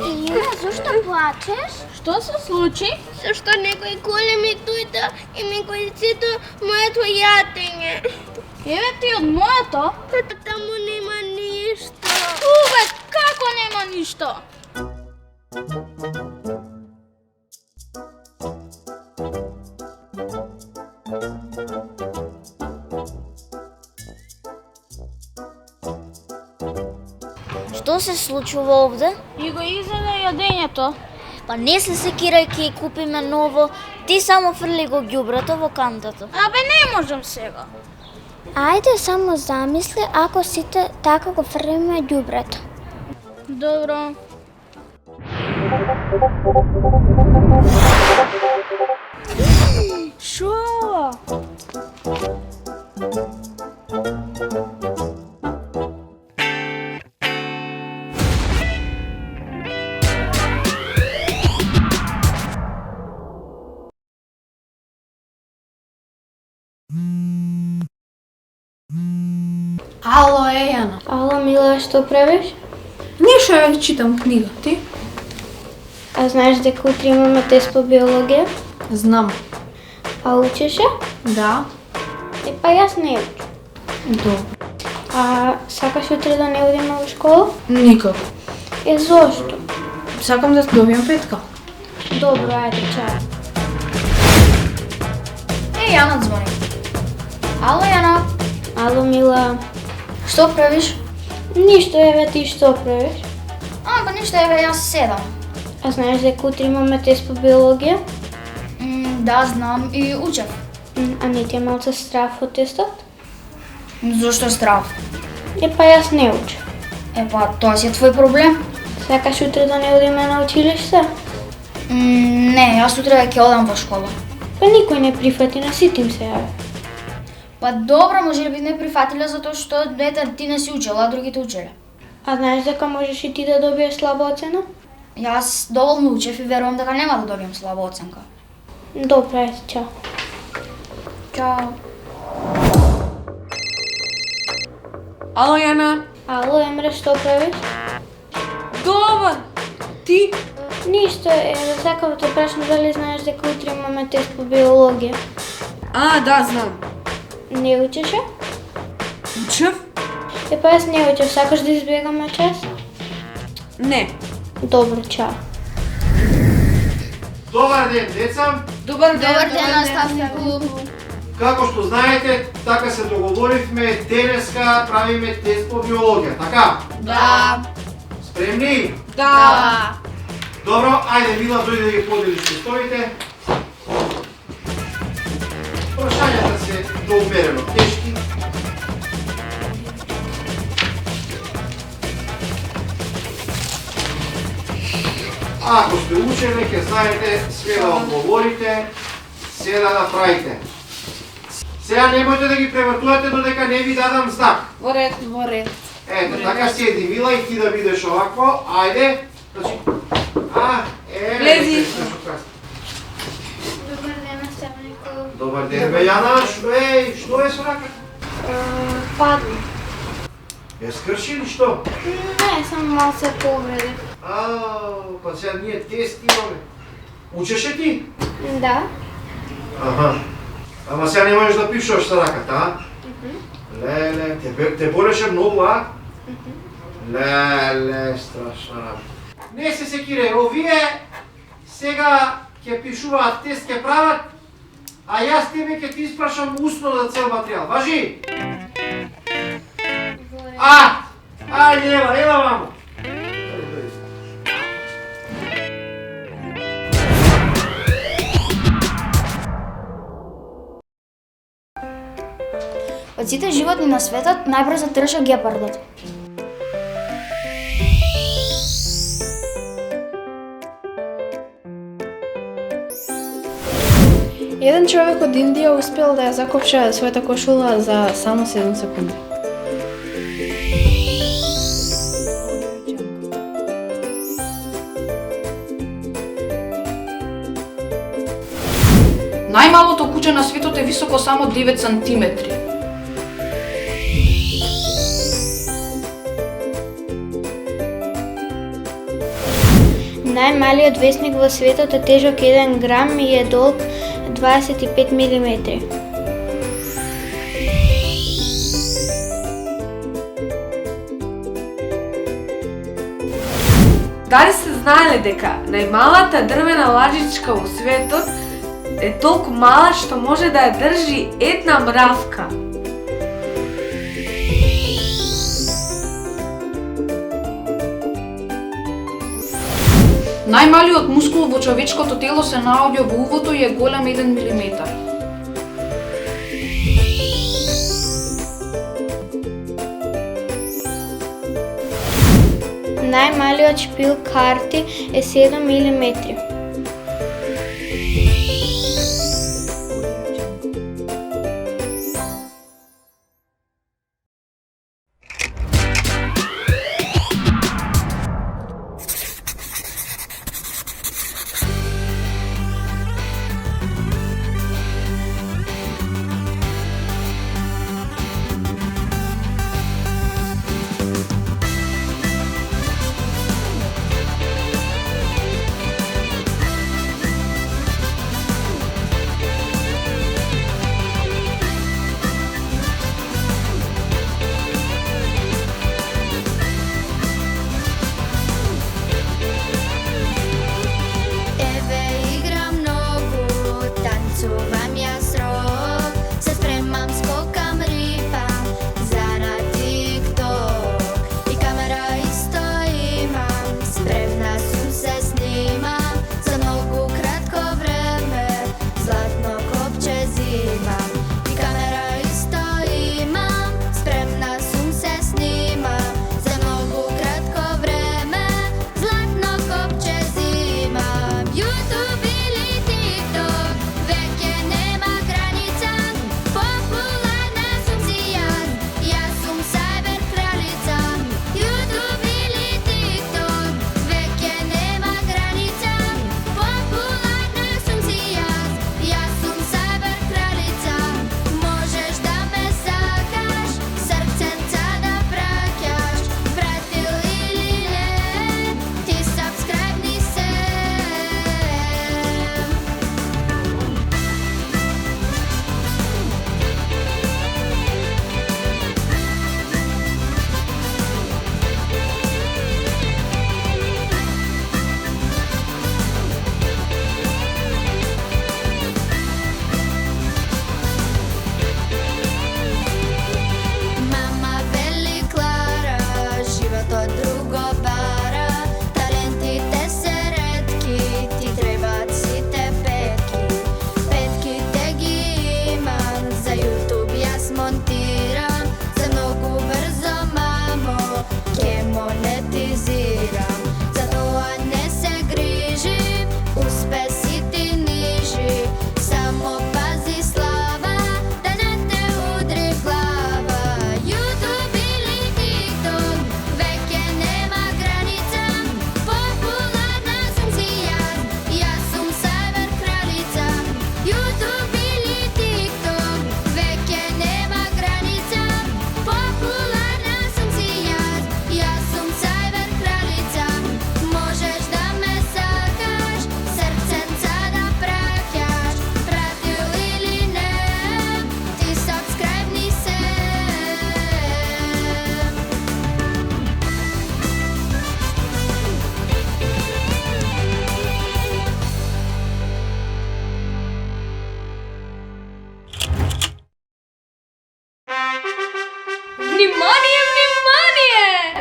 Ина, зашто плачеш? Што се случи? Зашто некој голем ми дојде и ми го изеде моето јатење. Еве ти од моето? Таму нема ништо. Уве, како нема ништо? Што се случува овде? И го изеде јадењето. Па не се секирај ќе купиме ново, ти само фрли го ѓубрето во кантата. Абе не можам сега. Ајде само замисли ако сите така го фрлиме ѓубрето. Добро. Шо? Ало, Јана. Ало, мила, што правиш? Ништо, ја читам книга. Ти? А знаеш дека утре имаме тест по биологија? Знам. А учиш ја? Да. Па јас не учам. Добро. А сакаш утре да не одиме во школа? Никако. Зошто? Сакам да добијам петка. Добро, ајде, чао. Јана звони. Ало, Јана. Ало, мила. Што правиш? Ништо, еве ти што правиш? Па ништо, еве јас седам. А знаеш дека утре имаме тест по биологија? Да, знам и учев. А не ти е малце страв од тестот? Зошто страв? Па јас не учам. Па тоа си е твој проблем. Сакаш утре да не одиме на училиште? Не, јас утре ќе одам во школа. Па никој не прифати, на сите им се јави. Па добро, може би не прифатиле затоа што ти не си учела, а другите учеле. А знаеш дека можеш и ти да добиеш слаба оцена? Јас доволно учев и верувам дека нема да добијам слаба оценка. Добро, ајде, чао. Чао. Ало, Јана. Ало, Емре, што правиш? Добар. Ти? Ништо, сакав да те прашам дали знаеш дека утре имаме тест по биологија. Да, знам. Не учиш ја? Учев? Па јас не учев, сакаш да избегаме час? Не. Добро, чао. Добар ден, деца! Добар ден. Добар ден, наставнику. Како што знаете, така се договоривме, денеска правиме тест по биологија, така? Да. Спремни? Да. Добро, ајде Мила, дојде да ги поделиш тестовите. Прашањата се доумерено тешки. Ако сте учени, ќе знаете све да одговорите, се да направите. Сега немојте да ги превртувате додека не ви дадам знак. Во ред, во ред. Ето, така седи Мила и ти да бидеш овакво. Ајде. Значи, Влези. Добар ден, наставнику. Добар ден, бе Јана. Што е со раката? Падна. Ја скрши или што? Не, само малце повреди. Па сега ние тест имаме. Учеше ти? Да. Аха. Ама сега не можеш да пишеш со раката, а? Леле, те болеше многу, а? Леле, страшна работа. Не се секире, овие сега ќе пишуваат тест, ќе прават, а јас тебе ќе ти испрашам усно за цел материјал. Важи? Ајде, ева мамо. Од сите животни на светот најбрзо трча гепардот. Еден човек од Индија успел да ја закопча својата кошула за само 7 секунди. Најмалото куче на светот е високо само 9 сантиметри. Најмалиот весник во светот е тежок 1 грам и е долг 25 милиметри. Дали сте знаеле дека најмалата дрвена лажичка во светот е толку мала што може да ја држи една мравка? Најмалиот мускул во човечкото тело се наоѓа во увото и е голем 1 милиметар. Најмалиот шпил карти е 7 милиметри.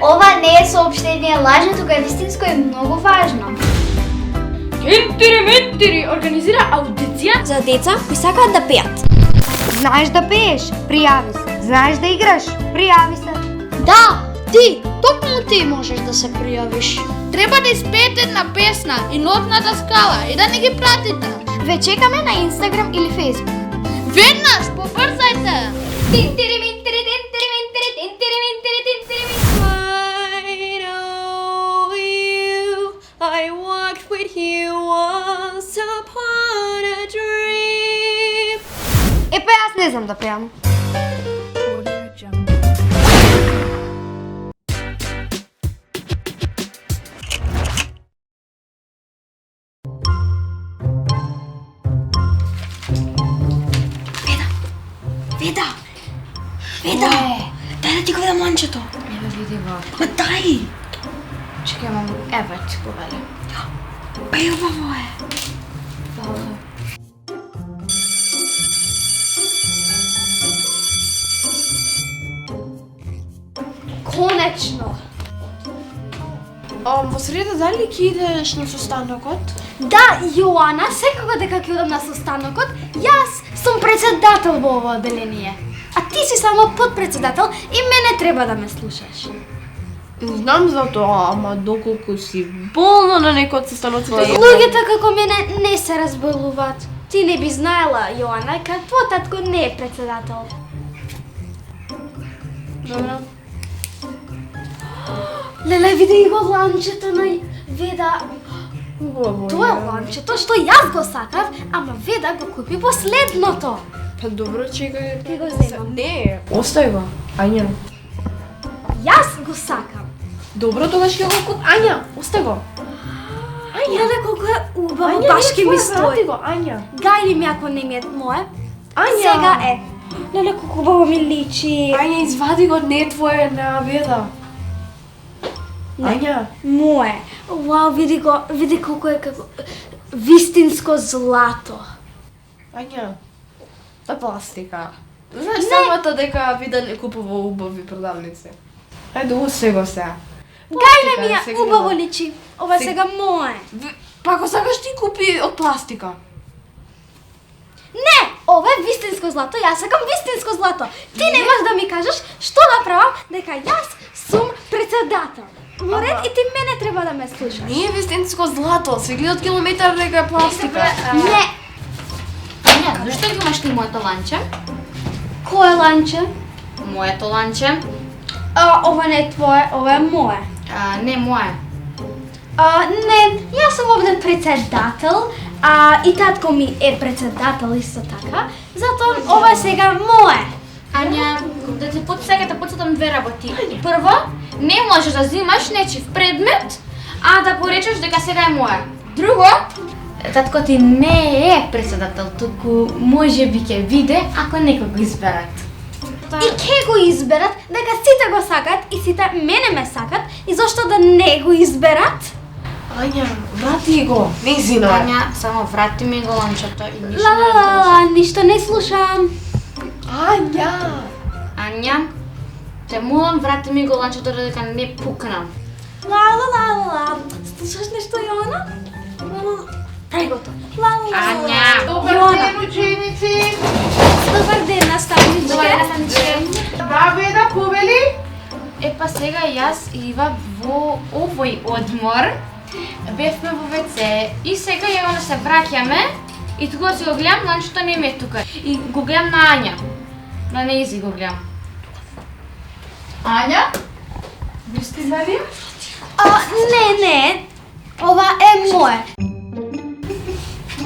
Ова не е сообщение лажа, тука е вистинско и многу важно. Кентири организира аудиција За деца кои сакаат да пеат. Знаеш да пееш? Пријави се. Знаеш да играш? Пријави се. Да, ти, токму ти можеш да се пријавиш. Треба да испеете една песна и нотната скала и да не ги пратите. Ве чекаме на Инстаграм или Фейсбук. Веднаш, побрзајте! I walked with you once upon a dream. Епе, јас не знам да пеам. Веда! Веда! Дај да ти го видам ланчето. Не ме види го. Ма дај! Чекай, мам, ева ти повеле. Па и убаво е. Конечно. Во среда дали ќе идеш на состанокот? Да, Јоана, секако дека ќе одам на состанокот, јас сум председател во ова одделение. А ти си само подпредседател и мене треба да ме слушаш. Знам за тоа, ама доколку си болна на некој од состаноците. Луѓето како мене не се разболуваат. Ти не би знаела, Јоана, дека твој татко не е председател. Добро. Леле, види го ланчето на Веда. Тоа е ланчето што јас го сакав, ама Веда го купи последното. Па добро, чекај. Ти го земам. Не, остави го. Ања. Јас го сакам. Добро, тогаш ќе го куп. Ања, остави го. Леле, колко е убаво, Ања, баш ке ми врати стои. го, Ања. Гај ли ми ако не ми е мое? Ања. Сега е. Леле, колко убаво ми личи. Ања, извади го, не е твое на Веда. Ања. Мое. Вау, види колко е како вистинско злато. Ања. Та пластика. Знаеш самата дека Вида не купува убави продавници. Ајде, усе го сега. Гај ли ми Пластика, е сега убаво го. личи. Ова е сега мое. Па ако сакаш ти купи од пластика. Не, ова е вистинско злато, јас сакам вистинско злато. Ти немаш да ми кажеш што направам дека јас сум председател. Во ред и ти мене треба да ме слушаш. Не е вистинско злато, се гледа од километар дека е пластика. Не, Ања, зашто ги имаш ти моето ланче? кој е ланче? Моето ланче? Ова не е твое, ова е мое. Не, мое. Не, јас сум овде председател, и татко ми е председател исто така, затоа ова е сега мое. Ања, да ти сега да подсетам две работи. Прво, не можеш да взимаш нечив предмет, а да поречеш дека сега е мое. Друго, татко ти не е председател, туку може би ќе виде ако некој го изберат. И ке го изберат дека сите го сакат и сите мене ме сакат и зошто да не го изберат? Ања, врати го. Не извина. Ања, само врати ми го ланчето и ништо Ла не ла ла ла, ништо не слушам. Ања. Ања, те молам врати ми го ланчето дека не пукнам. Ла ла ла ла ла. Слушаш нешто, Јоана? Прај го тоа. Ла ла ла. Ања. Добар ден, ученици. Добар ден, наставничке. Добар ден, наставничке. Да, Веда, повели? Епа сега јас и Ива во овој одмор бевме во ВЦ и сега ја се враќаме и тогаш си го гледам, ланчето не е тука. И го гледам на Ања. На нејзи го гледам. Ања? Вистина ли? Не. Ова е мое.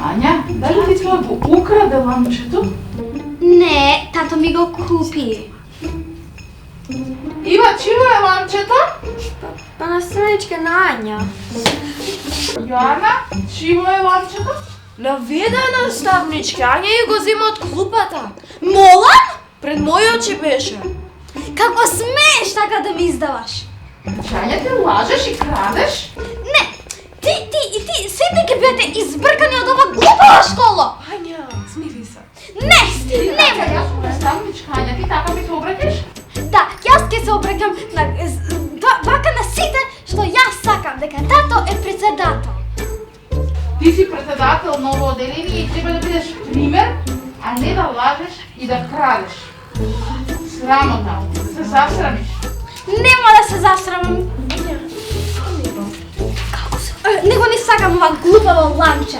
Ања, дали ти тоа го украде ланчето? Не, тато ми го купи. Ива, чиво е ланчето? Па на страничка на Ања. Јоана, чиво е ланчето? На Веда наставничка, Ања ја го зема од клупата. Молам? Пред мојот очи беше. Како смееш така да ми издаваш? Ања, ти лажеш и крадеш? Не, ти, сите ќе бидете избркани од ова глупава школа. Ања, смири се. Не, Јас сум наставничка, Ања, ти така ми се обраќаш? Да, јас ќе се обраќам на вака од ново оделение и треба да бидеш пример, а не да лажеш и да крадеш. Срамота, да се засрамиш. Нема да се засрамам. Него не сакам ова глупаво ланче.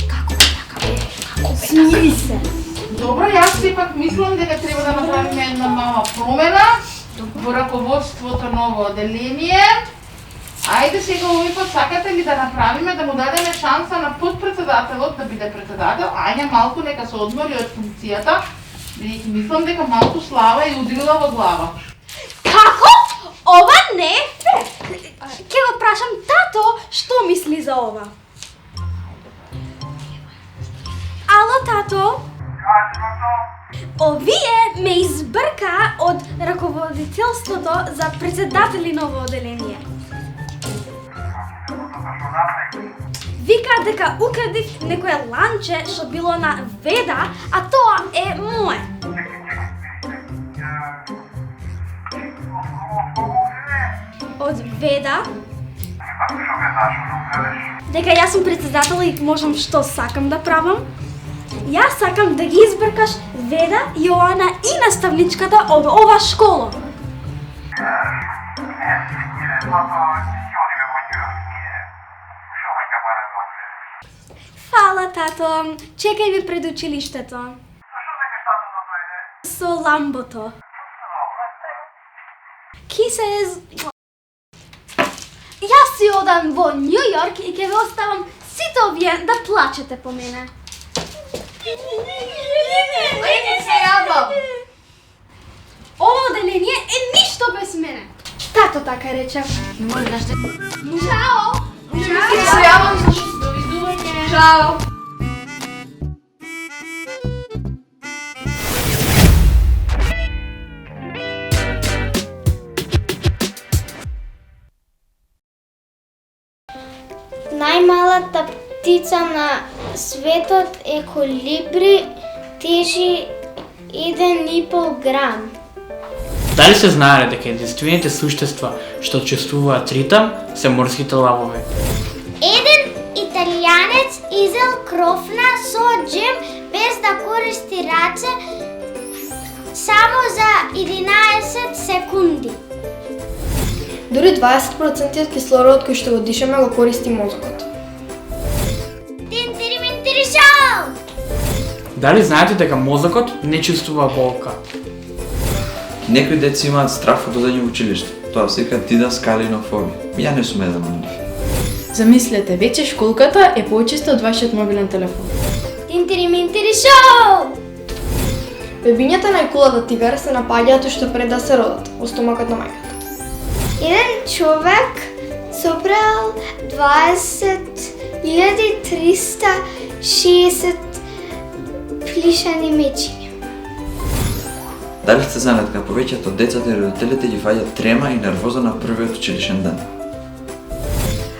Како бе така бе? Како бе? Смири се. Добро, јас сепак мислам дека треба да направиме една мала промена во раководството ново оделение. Ајде сега овој пат сакате ли да направиме, да му дадеме шанса на подпредседателот да биде председател, Ања малку нека се одмори од функцијата, бидејќи мислам дека малку слава и удрила во глава. Како? Ова не е фер. Ке го прашам тато што мисли за ова. Ало, тато? Овие ме избрка од раководителството за председатели ново оделение. Вика дека украдив некое ланче што било на Веда, а тоа е мое. Од Веда? Дека јас сум председател и можам што сакам да правам? Јас сакам да ги избркаш Веда, Јоана и наставничката од ова школа. Фала, тато. Чекај ме пред училиштето. Со ламбото. Ки се... Јас си одам во Њу Јорк и ќе ве оставам сите овие да плачете по мене. се јавам. Ова оделение е ништо без мене. Тато така рече. Чао! Се јавам. Чао. Најмалата птица на светот е колибри, тежи 1,5 грам. Дали се знае дека единствените суштества што чувствуваат ритам се морските лавови? Еден италијанец изел крофна со джем без да користи раце само за 11 секунди. Дури 20% од кислородот кој што го дишаме го користи мозокот. Тинтириминтири шоу! Дали знаете дека мозокот не чувствува болка? Некои деца имаат страх од одење во училиште. Тоа се вика дидаскалинофобија. Ја не сум еден од нив. Замислете, веќе школката е почиста од вашиот мобилен телефон. Тинтириминтири шоу! Бебињата најкулата тигара се напаѓаат уште пред да се родат, во стомакот на мајката. Еден човек собрал 20.360 плишани мечиња. Дали сте знали дека повеќето од децата и родителите ги фаќаат трема и нервоза на првиот училишен ден?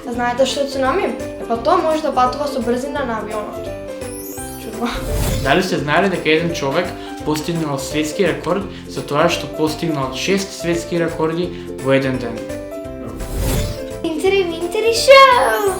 Знаете што е цунами? Па тоа може да патува со брзина на авионот. Чудно. Дали сте знали дека еден човек постигнал светски рекорд за тоа што постигнал 6 светски рекорди во еден ден? Тинтириминтири шоу!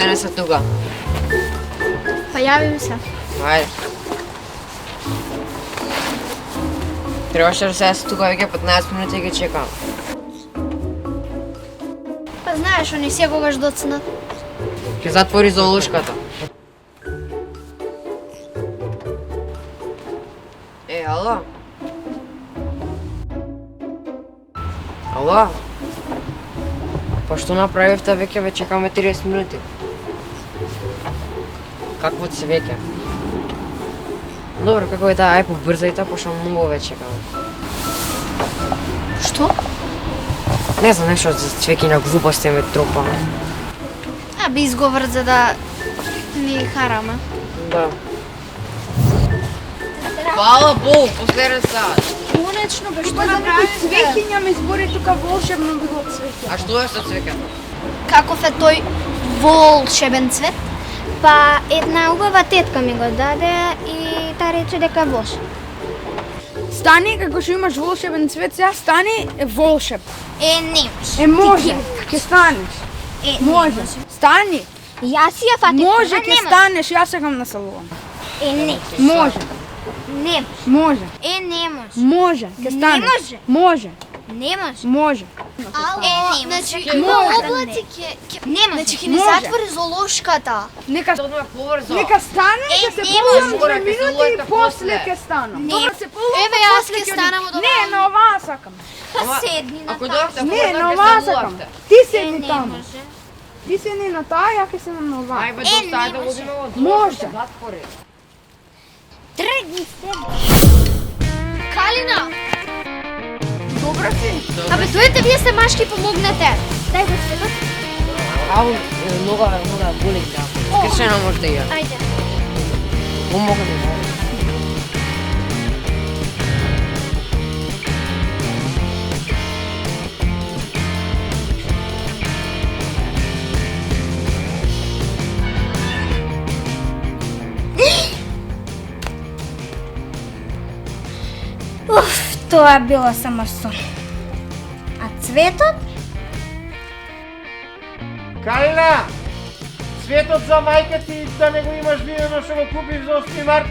Не се тука. Па јавим се. Ајде. Требаше да се тука веќе 15 минути и ги чекам. Па знаеш, они секогаш доцнат. Ќе затвори зоолошката. Ало? Ало? Па што направивте веќе ве чекаме 30 минути? Какво ти се веќе? Добро, како е таа, ај побрзајте, пошто многу ве чекаме. Што? Не знам, нешто за цвеќиња глупости ме тропа. Би изговор за да ни хараме. Да. Фала Богу, последен сад. Конечно, бе, што направи цвеќиња ми избори тука волшебно би го цвеќе. А што е со цвеќето? Каков е тој волшебен цвет? Па една убава тетка ми го даде и та рече дека вош. Стани како што имаш волшебен цвет, сега стани волшеб. Не може. Може, ќе станеш. Може. Стани. Јас си ја фатив. Може, ќе станеш, јас сакам на салон. Не. Може. Не. Може. Не може. Може, ќе станеш. Може. Не може. Може. Не може. Облаци Не може. Значи ќе ни затвори зоолошката. Нека побрзо. Нека стане, ќе се полувам 2 минути и после ќе станам. Добро, се полувам. Еве јас ќе станам од Не, на оваа сакам. Седни на Ако дојдете, Не, на оваа сакам. Ти седни таму. Ти седни на таа, ја ќе седам на оваа. Ајде, доста, да водиме од Може. затвори. Тргни се. Калина, Добра си. абе дојдете вие сте машки, помогнете. Дај го светот. Ау, нога боли да. Скршено може да ја. Ајде. Помогни ми. Тоа било само сон. А цветот? Калина! Цветот за мајка ти да не го имаш видено што го купив за 8 март?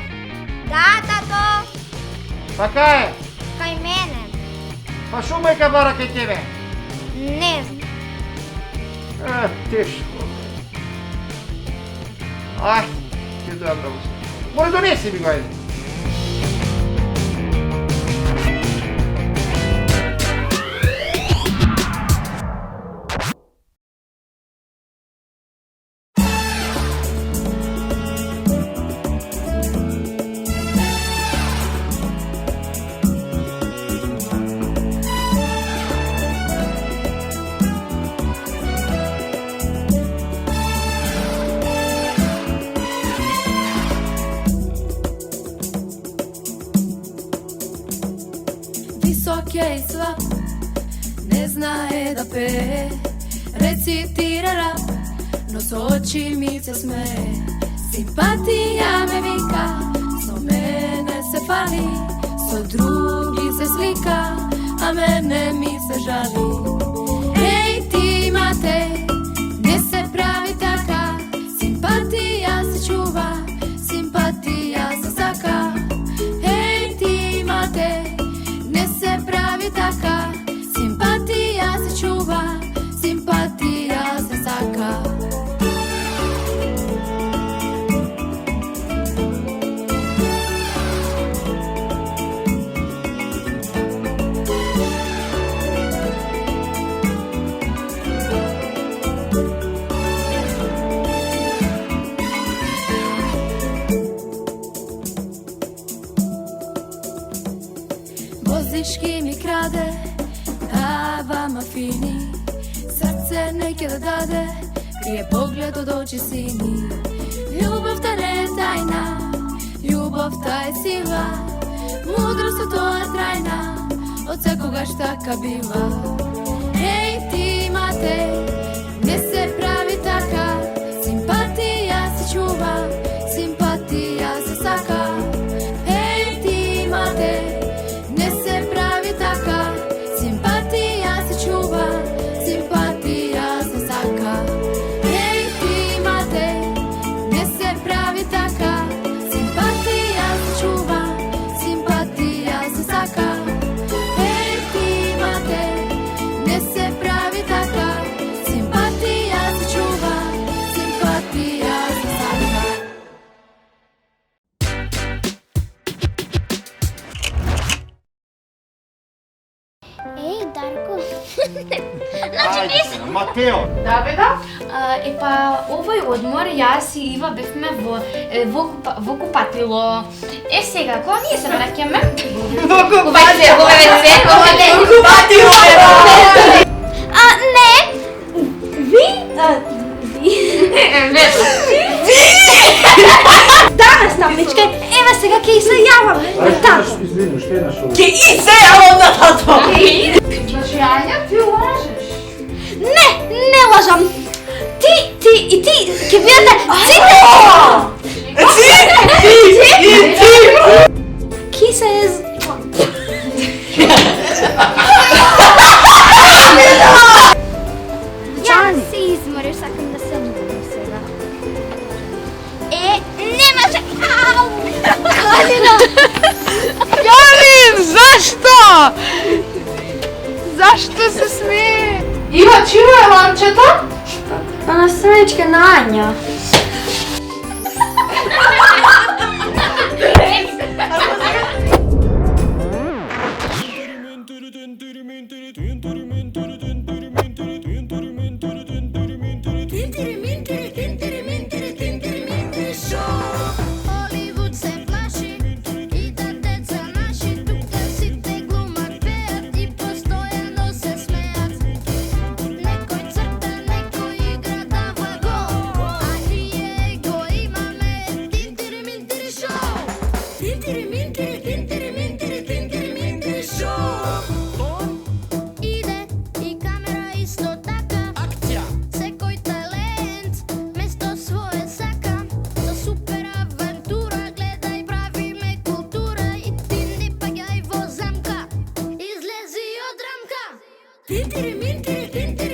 Да, тато. Така е. Кај мене. Па шо мајка бара кај тебе? Не знам. Тешко. Ќе дојам да го се. Мој донеси ми го ајде. Висок е и слаб, не знае да пее, рецитира рап, но со очи ми се смее. Симпатија ме вика, со мене се фали, со други се слика, а мене ми се жали. Еј ти мате, не се прави така, симпатија се чува, симпатија се сака. Еј ти мате, не се прави така, симпатија се чува, симпатија се сака. Возички ми краде, дава мафини, срце неќе да даде, крие поглед од очи сини. Љубовта не е тајна, љубовта е сила, мудрост тоа е трајна, од секогаш така бива. Еј ти мате, не се прави така, симпатија се чува, симпатија се сака. Еј ти мате, не се прави така, симпатија се чува, симпатија се сака. Еј ти мате, не се прави така, симпатија се чува, симпатија се сака. Еј ти мате, не се прави така, симпатија се чува, симпатија се сака. Еј, Дарко. Ајде, Матео. Да, бе, да. Епа, овој одмор, јас и Ива бевме во купатило. Сега, кога ние се враќаме? Во купатило. Да, наставничке, ева сега ќе се јавам на тато. Извини, ще нашо. Ке и се јавам на тато. Значи, Ања, ти лажеш. Не лажам. Ти и ти ќе видите Киса е... Ја се измориш, сакам да се уморам сега. Не може! Ау! Калина! Јавин, зашто? Зашто се смее? Ива, чиво е ламчето? Па на страничка на Ања. Холивуд се плаши и да деца наши тука сите глумат, пеат и постојано се смеат. Некој црта, некој игра, дава гол, а ние го имаме Тинтири Минтири шоу. Тинтири Минтири, Тинтири Минтири, Тинтири Минтири шоу. Иде и камера исто така. Акција. Секој талент место свое сака. За супер авантура гледај, правиме култура и ти не паѓај во замка. Излези од рамка. Тинтири Минтири, Тинтири